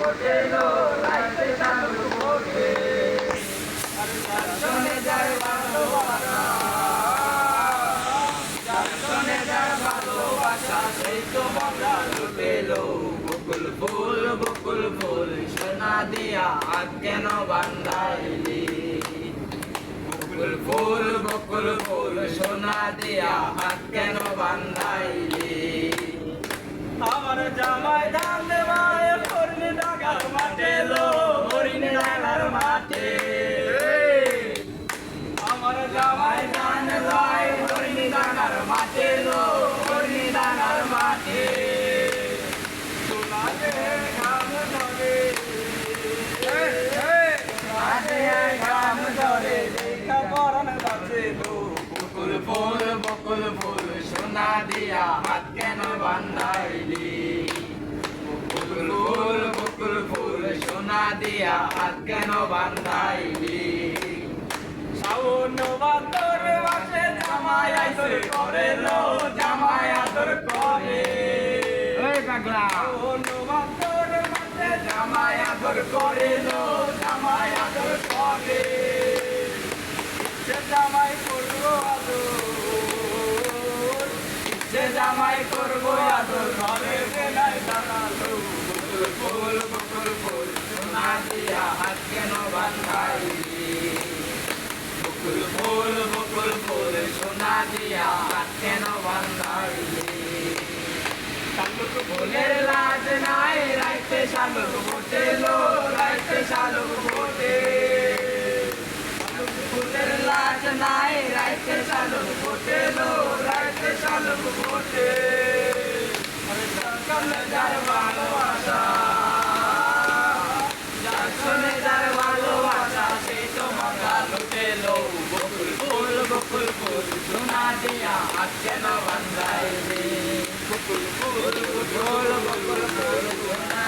ফোটেলো রাইতে শালুক ফোটে যার শোনে যার ভালোবাসা যার শোনে যার ভালোবাসা সেই তো মজা লুটেলো বকুল ফুল সোনা দিয়া হাত কেন বান্ধাইলি বকুল ফুল সোনা দিয়া হাত কেন বান্ধাইলি আমার জামাই ধান দেওয়ায় হরিণ ডাগার মাঠে লো হরিণ ডাগার মাঠে আমার জামাই ধান দেওয়ায় হরিণ ডাগার মাঠে লো হরিণ ডাগার মাঠে সোনাকে ঘাম ধরে সোনাকে ঘাম ধরে দেখা পরান গাছে লো বকুল ফুল সোনা দিয়া হাত কেন বান্ধাইলি বকুল ফুল সোনা দিয়া হাত কেন বান্ধাইলি শাওন ভাদর মাসে জামাই আদর করে লো জামাই আদর করে ওই পাগলা শাওন ভাদর মাসে জামাই আদর করে লো জামাই আদর করে জামাই করবো আদর জামাই করবো আদর ঘরে বেলায় দাঁড়ালো বকুল ফুল সোনা দিয়া হাত কেন বান্ধাইলি বকুল ফুল সোনা দিয়া হাত কেন বান্ধাইলি শালুক ফুলের লাজ নাই রাইতে শালুক ফোটে লো রাইতে শালুক ফোটে ফুলের লাজ নাই রাইতে শালুক ফোটে লো রাইতে শালুক ফোটে যার ভালোবাসা যার শোনে যার ভালোবাসা সেই তো মজা লুটে লো বকুল ফুল সোনা দিয়া হাত কেন বান্ধাইলি বকুল ফুল সোনা